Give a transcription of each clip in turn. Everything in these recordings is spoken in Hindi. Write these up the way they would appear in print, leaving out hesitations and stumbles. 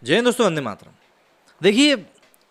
जय हिंद दोस्तों, वंदे मातरम। देखिए,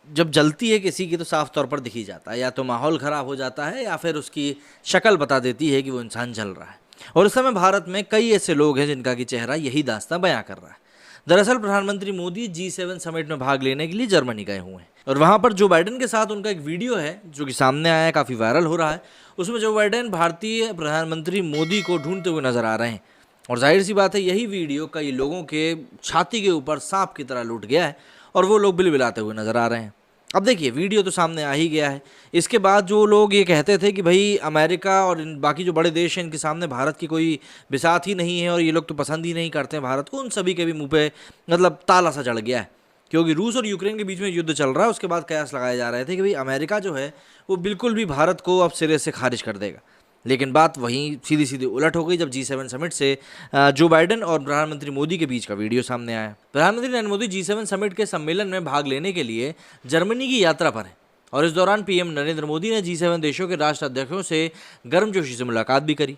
जब जलती है किसी की तो साफ तौर पर दिख ही जाता है। या तो माहौल खराब हो जाता है या फिर उसकी शक्ल बता देती है कि वो इंसान जल रहा है। और इस समय भारत में कई ऐसे लोग हैं जिनका कि चेहरा यही दास्तां बयां कर रहा है। दरअसल प्रधानमंत्री मोदी G7 समिट में भाग लेने के लिए जर्मनी गए हुए हैं और वहां पर जो बाइडेन के साथ उनका एक वीडियो है जो कि सामने आया है, काफी वायरल हो रहा है। उसमें जो बाइडेन भारतीय प्रधानमंत्री मोदी को ढूंढते हुए नजर आ रहे हैं। और जाहिर सी बात है, यही वीडियो कई लोगों के छाती के ऊपर सांप की तरह लूट गया है और वो लोग बिलबिलाते हुए नजर आ रहे हैं। अब देखिए, वीडियो तो सामने आ ही गया है। इसके बाद जो लोग ये कहते थे कि भाई अमेरिका और बाकी जो बड़े देश हैं इनके सामने भारत की कोई बिसात ही नहीं है और ये लोग तो पसंद ही नहीं करते हैं भारत को, उन सभी के भी मुंह पे मतलब ताला सा चढ़ गया है। क्योंकि रूस और यूक्रेन के बीच में युद्ध चल रहा है, उसके बाद कयास लगाए जा रहे थे कि भाई अमेरिका जो है वो बिल्कुल भी भारत को अब सिरे से खारिज कर देगा। लेकिन बात वहीं सीधी सीधी उलट हो गई जब G7 समिट से जो बाइडेन और प्रधानमंत्री मोदी के बीच का वीडियो सामने आया। प्रधानमंत्री नरेंद्र मोदी G7 समिट के सम्मेलन में भाग लेने के लिए जर्मनी की यात्रा पर है और इस दौरान पीएम नरेंद्र मोदी ने G7 देशों के राष्ट्राध्यक्षों से गर्मजोशी से मुलाकात भी करी।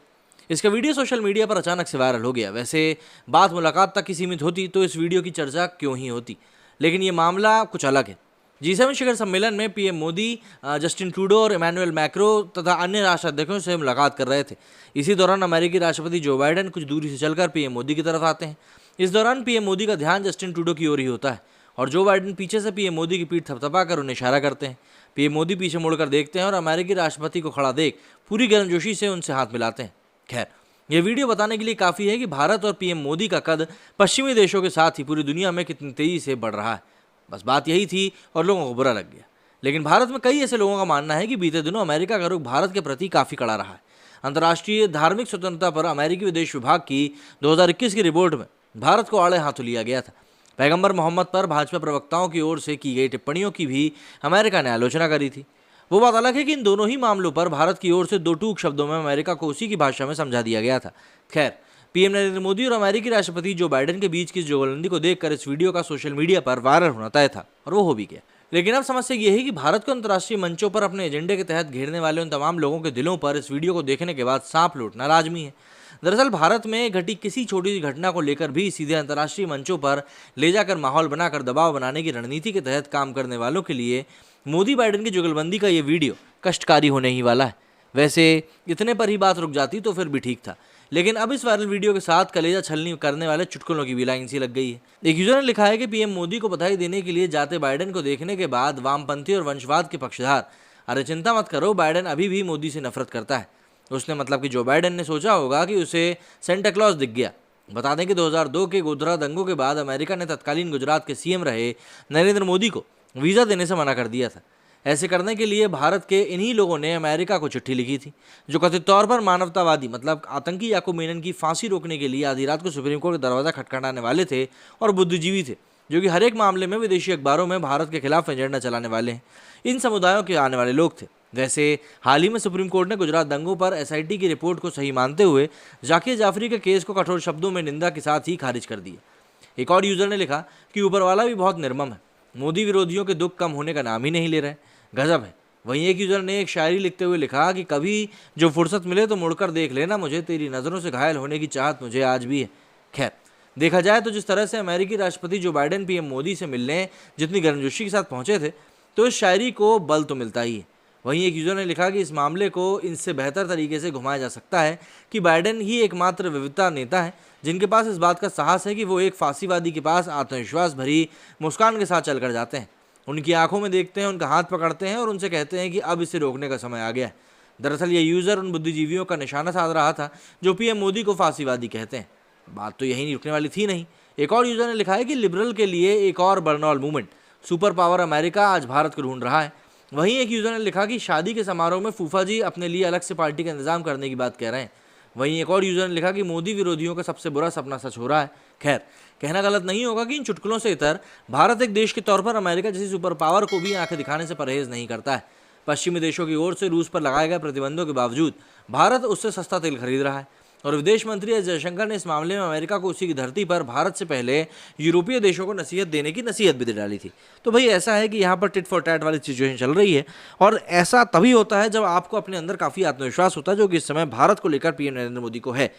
इसका वीडियो सोशल मीडिया पर अचानक से वायरल हो गया। वैसे बात मुलाकात तक ही सीमित होती तो इस वीडियो की चर्चा क्यों ही होती, लेकिन ये मामला कुछ अलग है। G7 शिखर सम्मेलन में पीएम मोदी जस्टिन ट्रूडो और इमैनुअल मैक्रो तथा अन्य राष्ट्राध्यक्षों से मुलाकात कर रहे थे। इसी दौरान अमेरिकी राष्ट्रपति जो बाइडेन कुछ दूरी से चलकर पीएम मोदी की तरफ आते हैं। इस दौरान पीएम मोदी का ध्यान जस्टिन ट्रूडो की ओर ही होता है और जो बाइडेन पीछे से पीएम मोदी की पीठ थपथपाकर उन्हें इशारा करते हैं। पीएम मोदी पीछे मुड़कर देखते हैं और अमेरिकी राष्ट्रपति को खड़ा देख पूरी गर्मजोशी से उनसे हाथ मिलाते हैं। खैर, यह वीडियो बताने के लिए काफ़ी है कि भारत और पीएम मोदी का कद पश्चिमी देशों के साथ ही पूरी दुनिया में कितनी तेज़ी से बढ़ रहा है। बस बात यही थी और लोगों को बुरा लग गया। लेकिन भारत में कई ऐसे लोगों का मानना है कि बीते दिनों अमेरिका का रुख भारत के प्रति काफ़ी कड़ा रहा है। अंतर्राष्ट्रीय धार्मिक स्वतंत्रता पर अमेरिकी विदेश विभाग की 2021 की रिपोर्ट में भारत को आड़े हाथों लिया गया था। पैगंबर मोहम्मद पर भाजपा प्रवक्ताओं की ओर से की गई टिप्पणियों की भी अमेरिका ने आलोचना करी थी। वो बात अलग है कि इन दोनों ही मामलों पर भारत की ओर से दो टूक शब्दों में अमेरिका को उसी की भाषा में समझा दिया गया था। खैर, पीएम नरेंद्र मोदी और अमेरिकी राष्ट्रपति जो बाइडेन के बीच की जुगलबंदी को देखकर इस वीडियो का सोशल मीडिया पर वायरल होना तय था और वो हो भी गया। लेकिन अब समस्या ये है कि भारत को अंतर्राष्ट्रीय मंचों पर अपने एजेंडे के तहत घेरने वाले उन तमाम लोगों के दिलों पर इस वीडियो को देखने के बाद सांप लौटना लाजमी है। दरअसल भारत में घटी किसी छोटी सी घटना को लेकर भी सीधे अंतर्राष्ट्रीय मंचों पर ले जाकर माहौल बनाकर दबाव बनाने की रणनीति के तहत काम करने वालों के लिए मोदी बाइडेन की जुगलबंदी का ये वीडियो कष्टकारी होने ही वाला है। वैसे इतने पर ही बात रुक जाती तो फिर भी ठीक था, लेकिन अब इस वायरल वीडियो के साथ कलेजा छलनी करने वाले चुटकुलों की भी लाइन सी लग गई है। एक यूजर ने लिखा है कि पीएम मोदी को बधाई देने के लिए जाते बाइडेन को देखने के बाद वामपंथी और वंशवाद के पक्षधार, अरे चिंता मत करो, बाइडेन अभी भी मोदी से नफरत करता है। उसने मतलब कि जो बाइडेन ने सोचा होगा कि उसे सेंटा क्लॉज दिख गया। बता दें कि 2002 के गोधरा दंगों के बाद अमेरिका ने तत्कालीन गुजरात के सीएम रहे नरेंद्र मोदी को वीज़ा देने से मना कर दिया था। ऐसे करने के लिए भारत के इन्हीं लोगों ने अमेरिका को चिट्ठी लिखी थी, जो कथित तौर पर मानवतावादी मतलब आतंकी याकूब मेनन की फांसी रोकने के लिए आधी रात को सुप्रीम कोर्ट का दरवाजा खटखटाने वाले थे और बुद्धिजीवी थे, जो कि हर एक मामले में विदेशी अखबारों में भारत के खिलाफ एजेंडा चलाने वाले हैं। इन समुदायों के आने वाले लोग थे। वैसे हाल ही में सुप्रीम कोर्ट ने गुजरात दंगों पर SIT की रिपोर्ट को सही मानते हुए जाकिर जाफरी के केस को कठोर शब्दों में निंदा के साथ ही खारिज कर दिया। एक और यूजर ने लिखा कि ऊपर वाला भी बहुत निर्मम है, मोदी विरोधियों के दुख कम होने का नाम ही नहीं ले रहे, गजब है। वहीं एक यूजर ने एक शायरी लिखते हुए लिखा कि कभी जो फुर्सत मिले तो मुड़कर देख लेना मुझे, तेरी नज़रों से घायल होने की चाहत मुझे आज भी है। खैर, देखा जाए तो जिस तरह से अमेरिकी राष्ट्रपति जो बाइडेन पीएम मोदी से मिलने जितनी गर्मजोशी के साथ पहुंचे थे, तो इस शायरी को बल तो मिलता ही है। वहीं एक यूजर ने लिखा कि इस मामले को इनसे बेहतर तरीके से घुमाया जा सकता है कि बाइडेन ही एकमात्र विविधता नेता है जिनके पास इस बात का साहस है कि वो एक फांसीवादी के पास आत्मविश्वास भरी मुस्कान के साथ चलकर जाते हैं, उनकी आंखों में देखते हैं, उनका हाथ पकड़ते हैं और उनसे कहते हैं कि अब इसे रोकने का समय आ गया है। दरअसल ये यूज़र उन बुद्धिजीवियों का निशाना साध रहा था जो पीएम मोदी को फांसीवादी कहते हैं। बात तो यही रुकने वाली थी नहीं। एक और यूज़र ने लिखा है कि लिबरल के लिए एक और Bernoulli movement, super power America आज भारत को ढूंढ रहा है। वहीं एक यूज़र ने लिखा कि शादी के समारोह में फूफा जी अपने लिए अलग से पार्टी का इंतजाम करने की बात कह रहे हैं। वहीं एक और यूज़र ने लिखा कि मोदी विरोधियों का सबसे बुरा सपना सच हो रहा है। खैर, कहना गलत नहीं होगा कि इन चुटकुलों से इतर भारत एक देश के तौर पर अमेरिका जैसी सुपर पावर को भी आंखें दिखाने से परहेज नहीं करता है। पश्चिमी देशों की ओर से रूस पर लगाए गए प्रतिबंधों के बावजूद भारत उससे सस्ता तेल खरीद रहा है और विदेश मंत्री एस जयशंकर ने इस मामले में अमेरिका को उसी की धरती पर भारत से पहले यूरोपीय देशों को नसीहत देने की नसीहत भी दे डाली थी। तो भाई ऐसा है कि यहाँ पर टिट फॉर टैट वाली सिचुएशन चल रही है और ऐसा तभी होता है जब आपको अपने अंदर काफ़ी आत्मविश्वास होता है, जो कि इस समय भारत को लेकर पीएम नरेंद्र मोदी को है।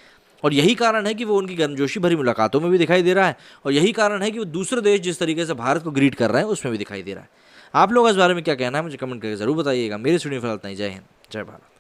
और यही कारण है कि वो उनकी गर्मजोशी भरी मुलाकातों में भी दिखाई दे रहा है, और यही कारण है कि वो दूसरे देश जिस तरीके से भारत को ग्रीट कर रहे हैं उसमें भी दिखाई दे रहा है। आप लोग इस बारे में क्या कहना है मुझे कमेंट करके ज़रूर बताइएगा। मेरे स्टूडियो फिलहाल इतना ही। जय हिंद, जय भारत।